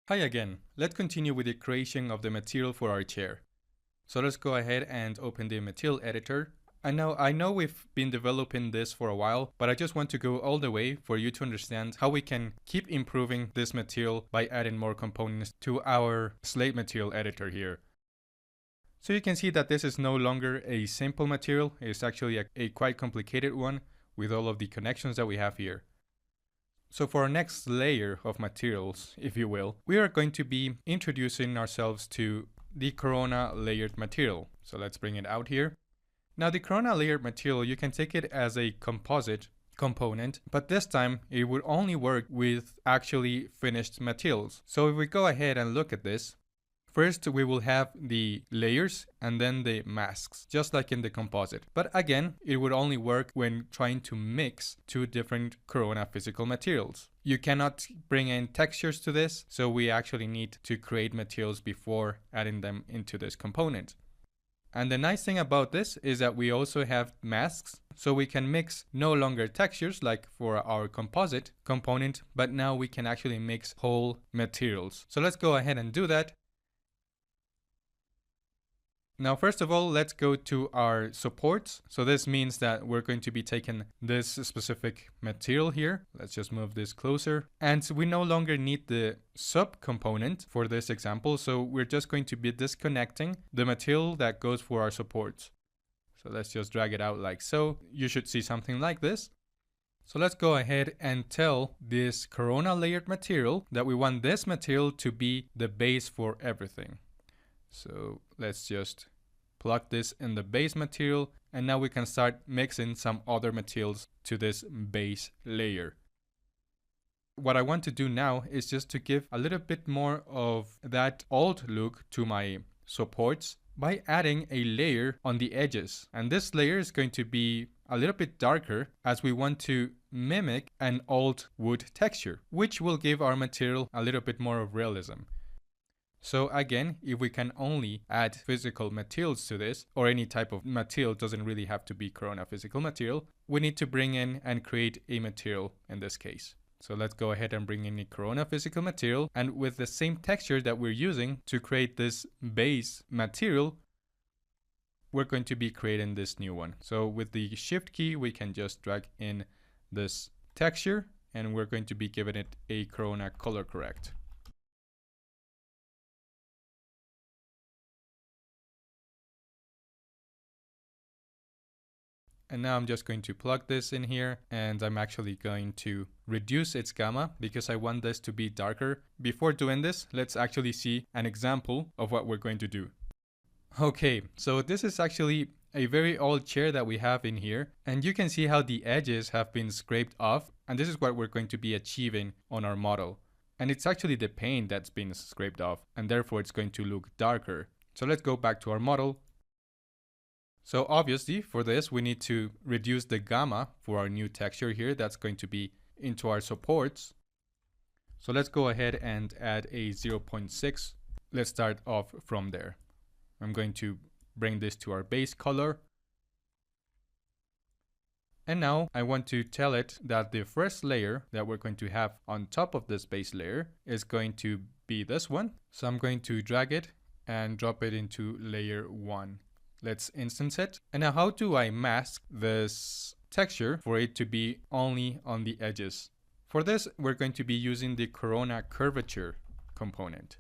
Hi again. Let's continue with the creation of the material for our chair. So let's go ahead and open the material editor. And now I know we've been developing this for a while, but I just want to go all the way for you to understand how we can keep improving this material by adding more components to our slate material editor here. So you can see that this is no longer a simple material. It's actually a quite complicated one with all of the connections that we have here. So for our next layer of materials, if you will, we are going to be introducing ourselves to the corona layered material. So let's bring it out here. Now the corona layered material, you can take it as a composite component, but this time it would only work with actually finished materials. So if we go ahead and look at this, first, we will have the layers and then the masks, just like in the composite. But again, it would only work when trying to mix two different corona physical materials. You cannot bring in textures to this, so we actually need to create materials before adding them into this component. And the nice thing about this is that we also have masks, so we can mix no longer textures like for our composite component, but now we can actually mix whole materials. So let's go ahead and do that. Now, first of all, let's go to our supports. So this means that we're going to be taking this specific material here. Let's just move this closer. And we no longer need the sub component for this example. So we're just going to be disconnecting the material that goes for our supports. So let's just drag it out like so. You should see something like this. So let's go ahead and tell this corona layered material that we want this material to be the base for everything. So let's just plug this in the base material, and now we can start mixing some other materials to this base layer. What I want to do now is just to give a little bit more of that old look to my supports by adding a layer on the edges. And this layer is going to be a little bit darker as we want to mimic an old wood texture, which will give our material a little bit more of realism. So again, if we can only add physical materials to this, or any type of material, doesn't really have to be corona physical material, we need to bring in and create a material in this case. So let's go ahead and bring in a corona physical material, and with the same texture that we're using to create this base material, we're going to be creating this new one. So with the shift key, we can just drag in this texture, and we're going to be giving it a corona color correct. And now I'm just going to plug this in here, and I'm actually going to reduce its gamma because I want this to be darker. Before doing this, let's actually see an example of what we're going to do. Okay, so this is actually a very old chair that we have in here, and you can see how the edges have been scraped off, and this is what we're going to be achieving on our model. And it's actually the paint that's been scraped off, and therefore it's going to look darker. So let's go back to our model. So obviously for this, we need to reduce the gamma for our new texture here. That's going to be into our supports. So let's go ahead and add a 0.6. Let's start off from there. I'm going to bring this to our base color. And now I want to tell it that the first layer that we're going to have on top of this base layer is going to be this one. So I'm going to drag it and drop it into layer 1. Let's instance it. And now how do I mask this texture for it to be only on the edges? For this, we're going to be using the corona curvature component.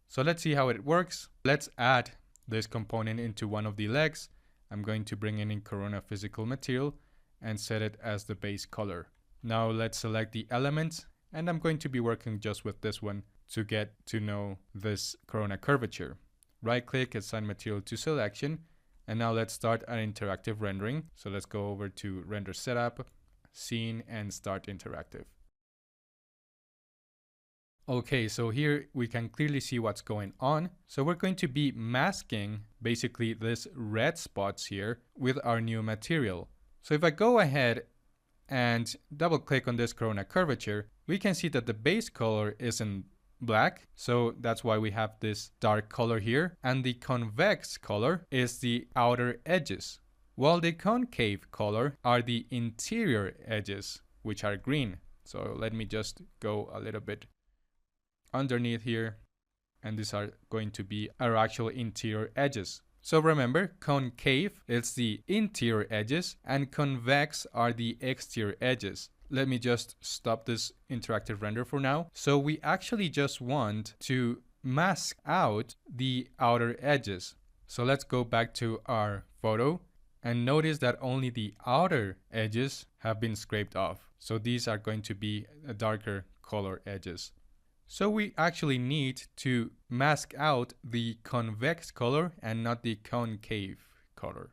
So let's see how it works. Let's add this component into one of the legs. I'm going to bring in corona physical material and set it as the base color. Now let's select the elements, and I'm going to be working just with this one to get to know this corona curvature. Right click, assign material to selection, and now let's start an interactive rendering. So let's go over to render setup, scene, and start interactive. Okay, so here we can clearly see what's going on. So we're going to be masking basically this red spots here with our new material. So if I go ahead and double click on this corona curvature, we can see that the base color is in black, so that's why we have this dark color here, and the convex color is the outer edges, while the concave color are the interior edges, which are green. So let me just go a little bit underneath here, and these are going to be our actual interior edges. So remember, concave is the interior edges and convex are the exterior edges. Let me just stop this interactive render for now. So we actually just want to mask out the outer edges. So let's go back to our photo and notice that only the outer edges have been scraped off. So these are going to be a darker color edges. So we actually need to mask out the convex color and not the concave color.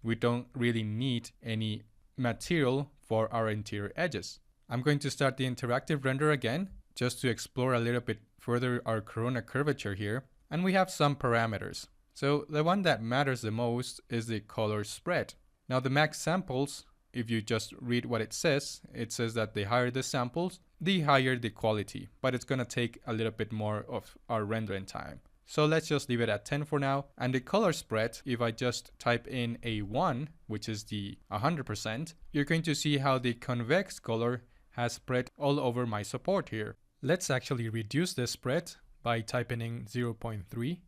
We don't really need any material for our interior edges. I'm going to start the interactive render again, just to explore a little bit further our corona curvature here. And we have some parameters. So the one that matters the most is the color spread. Now the max samples, if you just read what it says that the higher the samples, the higher the quality, but it's gonna take a little bit more of our rendering time. So let's just leave it at 10 for now. And the color spread, if I just type in a 1, which is the 100%, you're going to see how the convex color has spread all over my support here. Let's actually reduce the spread by typing in 0.3.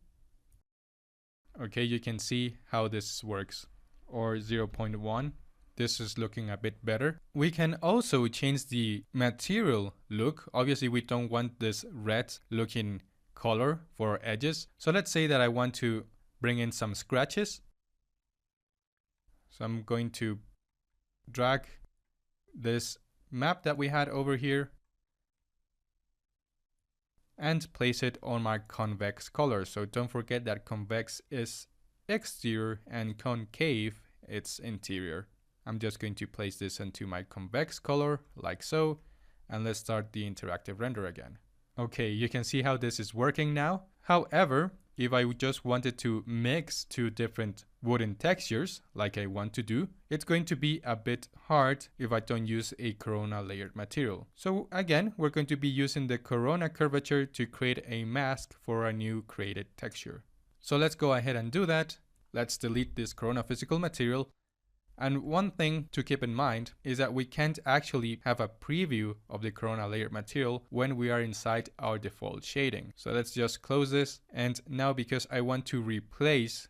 Okay, you can see how this works. Or 0.1. This is looking a bit better. We can also change the material look. Obviously, we don't want this red looking color for our edges. So let's say that I want to bring in some scratches. So I'm going to drag this map that we had over here and place it on my convex color. So don't forget that convex is exterior and concave, it's interior. I'm just going to place this into my convex color like so, and let's start the interactive render again. Okay, you can see how this is working now. However, if I just wanted to mix two different wooden textures like I want to do, it's going to be a bit hard if I don't use a corona layered material. So again, we're going to be using the corona curvature to create a mask for a new created texture. So let's go ahead and do that. Let's delete this corona physical material. And one thing to keep in mind is that we can't actually have a preview of the corona layer material when we are inside our default shading. So let's just close this. And now because I want to replace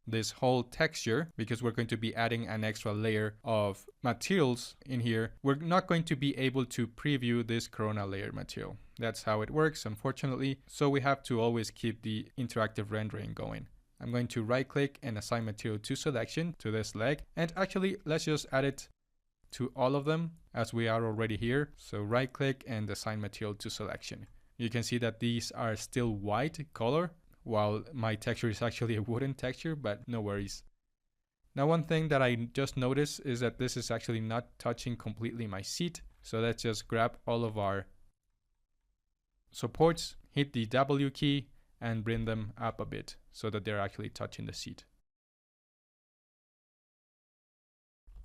this whole texture, because we're going to be adding an extra layer of materials in here, we're not going to be able to preview this corona layer material. That's how it works, unfortunately. So we have to always keep the interactive rendering going. I'm going to right click and assign material to selection to this leg. And actually, let's just add it to all of them as we are already here. So right click and assign material to selection. You can see that these are still white color, while my texture is actually a wooden texture, but no worries. Now, one thing that I just noticed is that this is actually not touching completely my seat. So let's just grab all of our supports, hit the W key, and bring them up a bit so that they're actually touching the seat.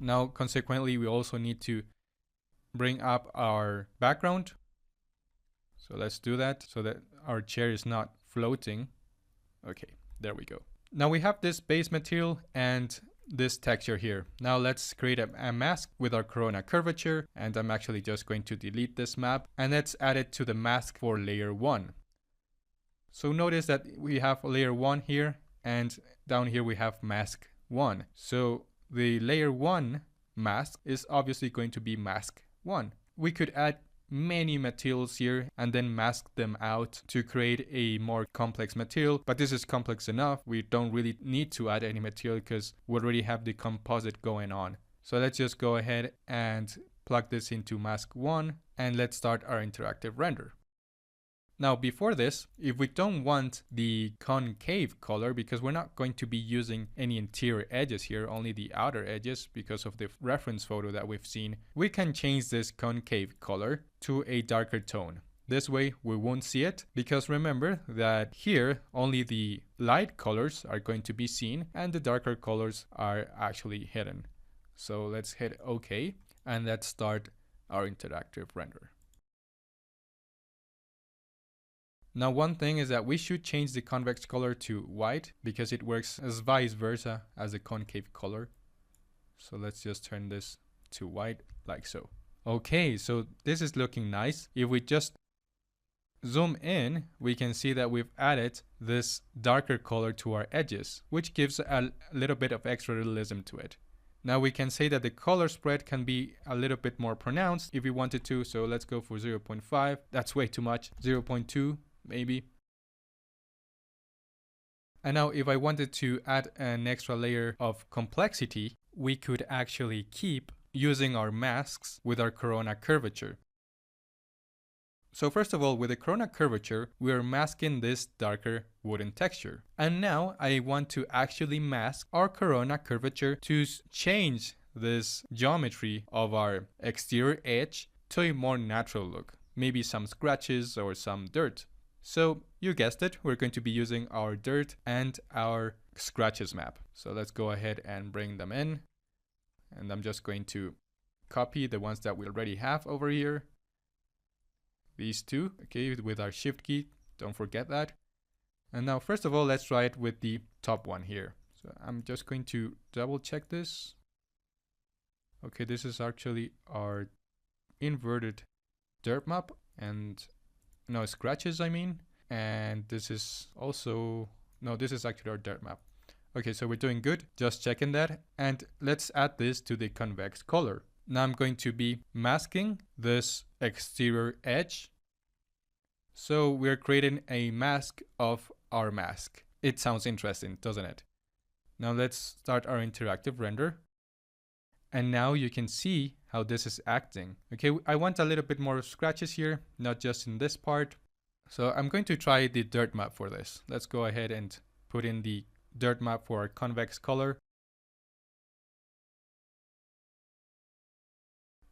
Now, consequently, we also need to bring up our background. So let's do that so that our chair is not floating. Okay, there we go. Now we have this base material and this texture here. Now let's create a mask with our corona curvature, and I'm actually just going to delete this map and let's add it to the mask for layer 1. So notice that we have layer 1 here, and down here we have mask 1. So the layer 1 mask is obviously going to be mask 1. We could add many materials here and then mask them out to create a more complex material, but this is complex enough. We don't really need to add any material because we already have the composite going on. So let's just go ahead and plug this into mask 1 and let's start our interactive render. Now before this, if we don't want the concave color, because we're not going to be using any interior edges here, only the outer edges because of the reference photo that we've seen, we can change this concave color to a darker tone. This way we won't see it, because remember that here only the light colors are going to be seen and the darker colors are actually hidden. So let's hit OK and let's start our interactive render. Now one thing is that we should change the convex color to white because it works as vice versa as the concave color. So let's just turn this to white like so. Okay, so this is looking nice. If we just zoom in, we can see that we've added this darker color to our edges, which gives a little bit of extra realism to it. Now we can say that the color spread can be a little bit more pronounced if we wanted to. So let's go for 0.5. That's way too much. 0.2 maybe. And now if I wanted to add an extra layer of complexity, we could actually keep using our masks with our corona curvature. So first of all, with the corona curvature, we are masking this darker wooden texture. And now I want to actually mask our corona curvature to change this geometry of our exterior edge to a more natural look. Maybe some scratches or some dirt. So you guessed it, we're going to be using our dirt and our scratches map. So let's go ahead and bring them in. And I'm just going to copy the ones that we already have over here. These two, okay, with our shift key, don't forget that. And now first of all, let's try it with the top one here. So I'm just going to double check this. Okay, this is actually our inverted dirt map and no scratches, I mean. And this is also, no, this is actually our dirt map. Okay, so we're doing good, just checking that. And let's add this to the convex color. Now I'm going to be masking this exterior edge. So we're creating a mask of our mask. It sounds interesting, doesn't it? Now let's start our interactive render. And now you can see how this is acting. Okay, I want a little bit more scratches here, not just in this part. So I'm going to try the dirt map for this. Let's go ahead and put in the dirt map for our convex color.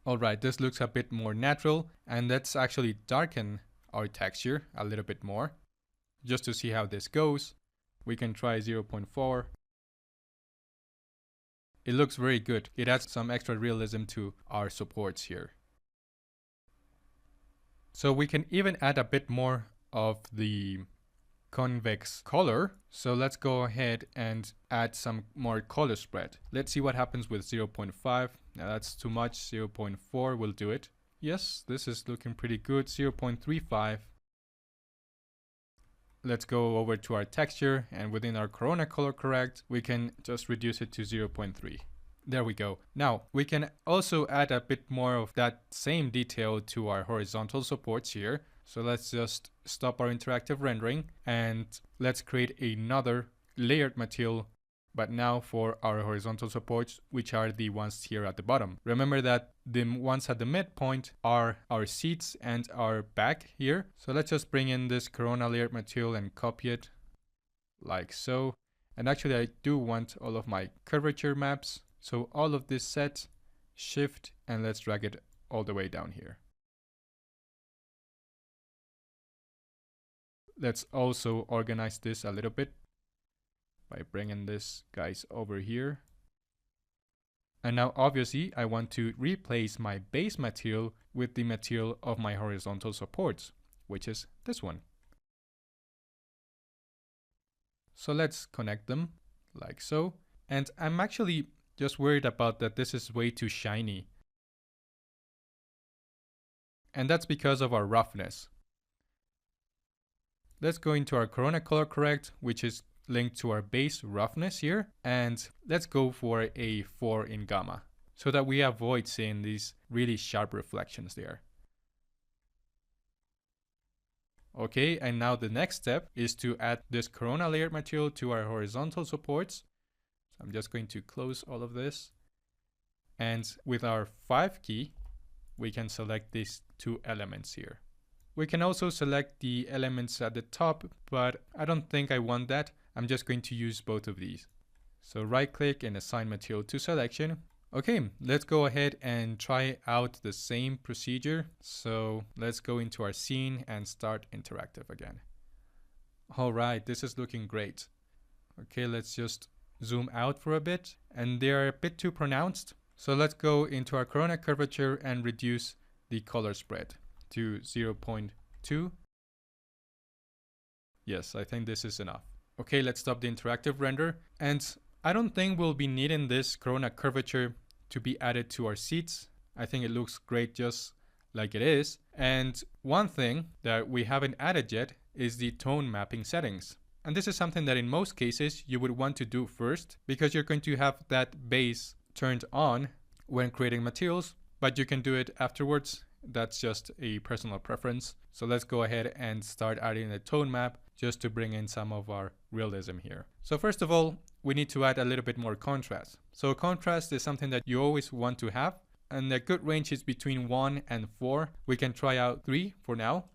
Alright, this looks a bit more natural, and let's actually darken our texture a little bit more. Just to see how this goes, we can try 0.4. It looks very good. It adds some extra realism to our supports here. So we can even add a bit more of the convex color. So let's go ahead and add some more color spread. Let's see what happens with 0.5. Now that's too much. 0.4 will do it. Yes, this is looking pretty good. 0.35. Let's go over to our texture, and within our corona color correct, we can just reduce it to 0.3. There we go. Now we can also add a bit more of that same detail to our horizontal supports here. So let's just stop our interactive rendering and let's create another layered material, but now for our horizontal supports, which are the ones here at the bottom. Remember that the ones at the midpoint are our seats and our back here. So let's just bring in this corona layered material and copy it like so. And actually I do want all of my curvature maps. So all of this set, shift, and let's drag it all the way down here. Let's also organize this a little bit by bringing this guys over here. And now obviously I want to replace my base material with the material of my horizontal supports, which is this one. So let's connect them like so. And I'm actually just worried about that this is way too shiny. And that's because of our roughness. Let's go into our corona color correct, which is linked to our base roughness here. And let's go for a 4 in gamma so that we avoid seeing these really sharp reflections there. Okay, and now the next step is to add this corona layered material to our horizontal supports. So I'm just going to close all of this. And with our 5 key, we can select these 2 elements here. We can also select the elements at the top, but I don't think I want that. I'm just going to use both of these. So right click and assign material to selection. Okay, let's go ahead and try out the same procedure. So let's go into our scene and start interactive again. All right, this is looking great. Okay, let's just zoom out for a bit, and they are a bit too pronounced. So let's go into our corona curvature and reduce the color spread to 0.2. Yes, I think this is enough. Okay, let's stop the interactive render. And I don't think we'll be needing this corona curvature to be added to our seats. I think it looks great just like it is. And one thing that we haven't added yet is the tone mapping settings. And this is something that in most cases you would want to do first, because you're going to have that base turned on when creating materials, but you can do it afterwards. That's just a personal preference. So let's go ahead and start adding a tone map just to bring in some of our realism here. So first of all, we need to add a little bit more contrast. So contrast is something that you always want to have, and a good range is between 1 and 4. We can try out 3 for now.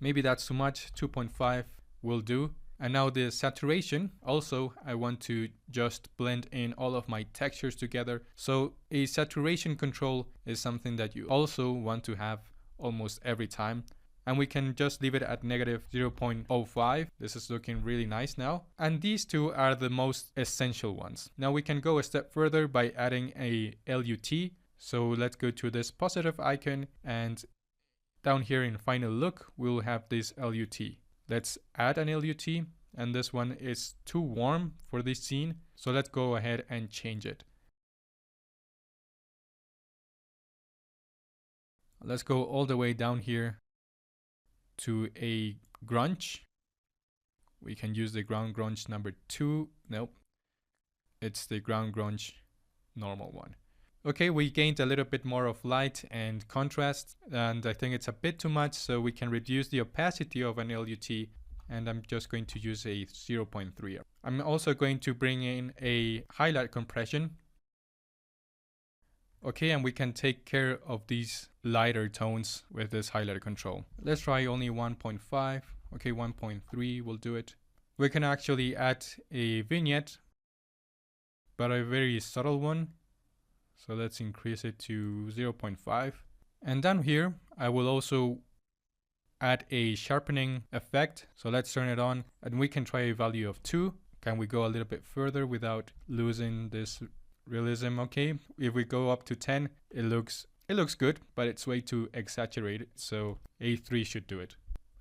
Maybe that's too much. 2.5 will do. And now the saturation, also I want to just blend in all of my textures together. So a saturation control is something that you also want to have almost every time. And we can just leave it at negative 0.05. This is looking really nice now. And these two are the most essential ones. Now we can go a step further by adding a LUT. So let's go to this positive icon, and down here in final look, we'll have this LUT. Let's add an LUT, and this one is too warm for this scene. So let's go ahead and change it. Let's go all the way down here to a grunge. We can use the ground grunge number 2. Nope. It's the ground grunge normal one. Okay, we gained a little bit more of light and contrast, and I think it's a bit too much, so we can reduce the opacity of an LUT, and I'm just going to use a 0.3. I'm also going to bring in a highlight compression. Okay, and we can take care of these lighter tones with this highlight control. Let's try only 1.5. Okay, 1.3 will do it. We can actually add a vignette, but a very subtle one. So let's increase it to 0.5. And down here, I will also add a sharpening effect. So let's turn it on, and we can try a value of 2. Can we go a little bit further without losing this realism? Okay, if we go up to 10, it looks good, but it's way too exaggerated. So a 3 should do it.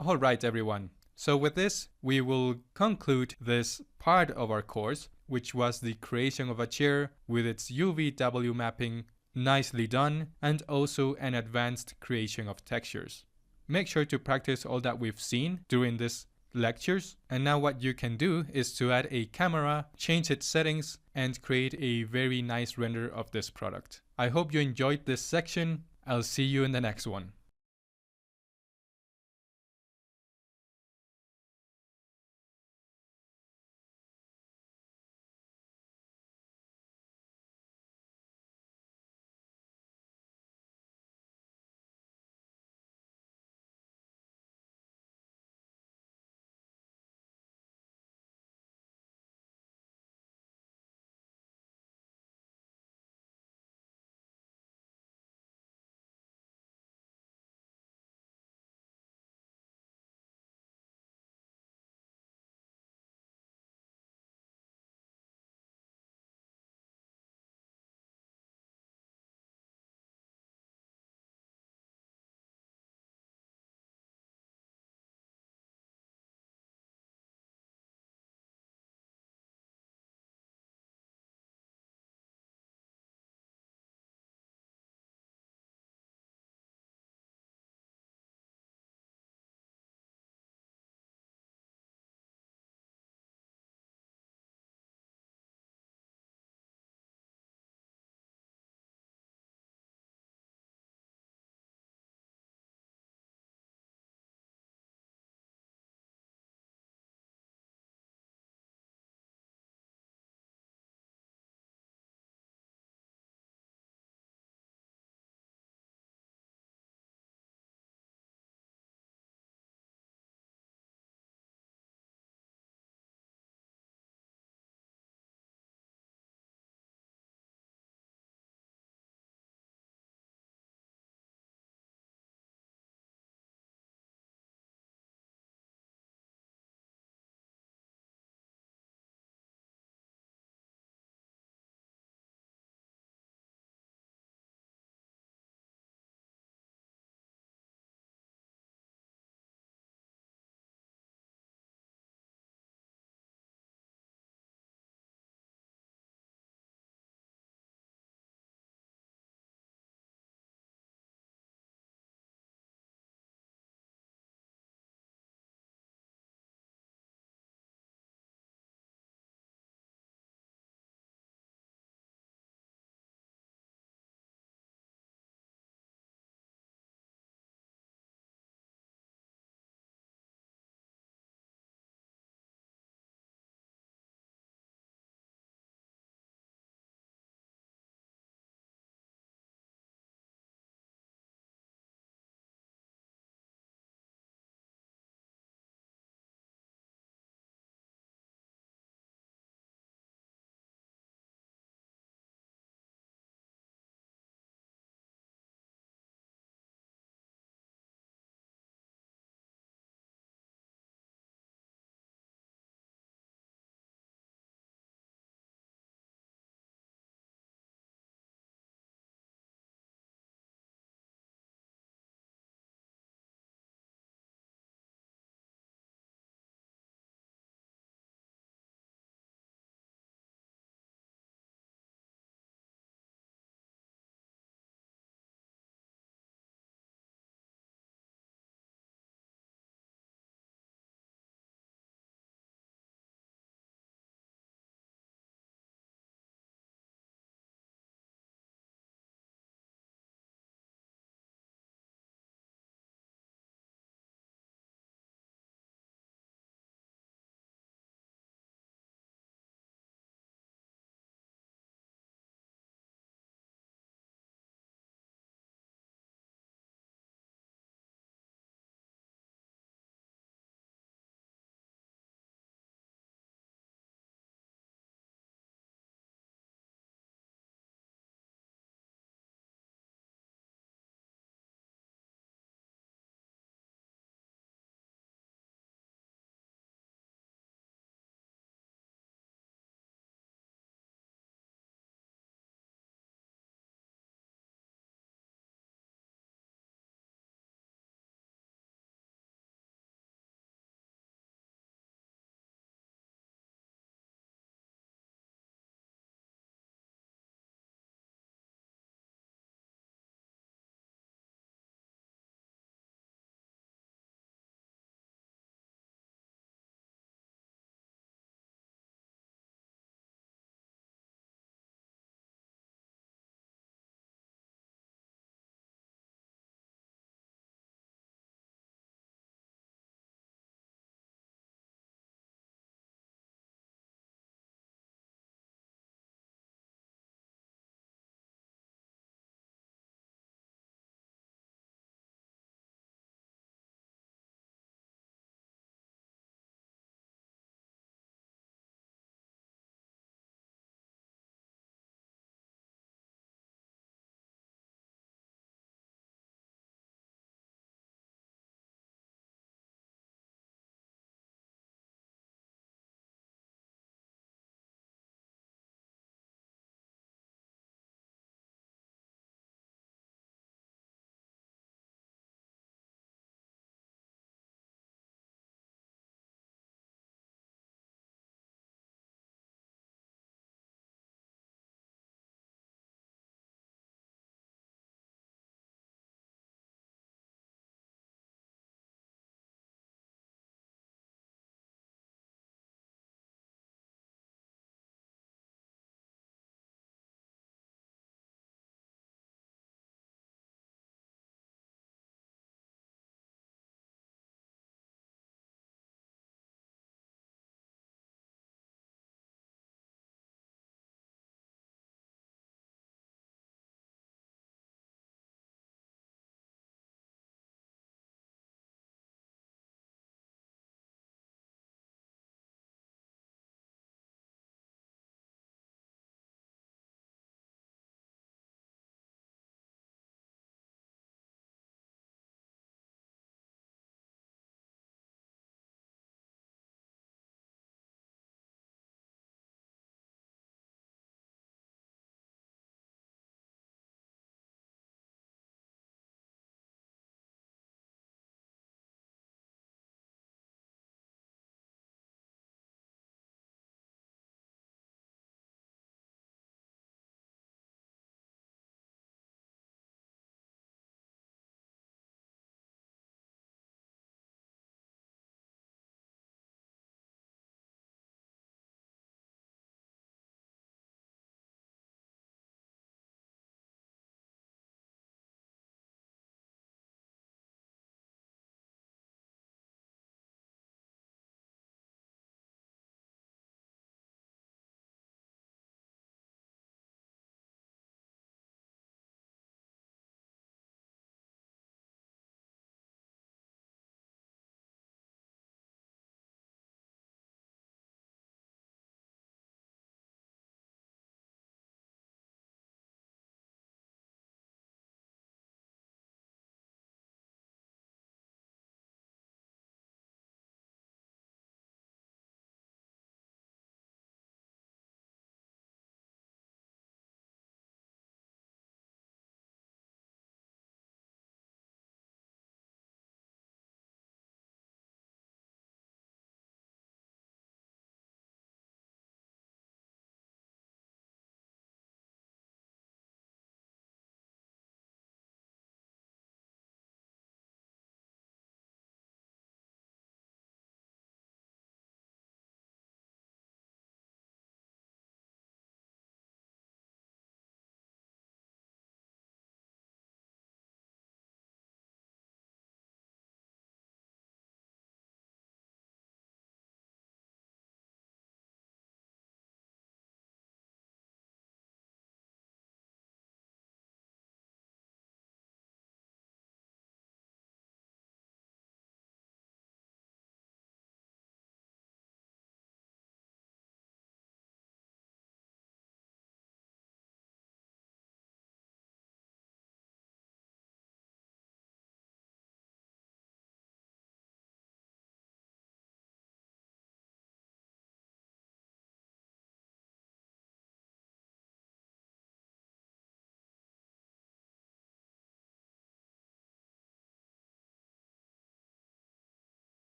All right, everyone. So with this, we will conclude this part of our course, which was the creation of a chair with its UVW mapping, nicely done, and also an advanced creation of textures. Make sure to practice all that we've seen during this lectures. And now what you can do is to add a camera, change its settings, and create a very nice render of this product. I hope you enjoyed this section. I'll see you in the next one.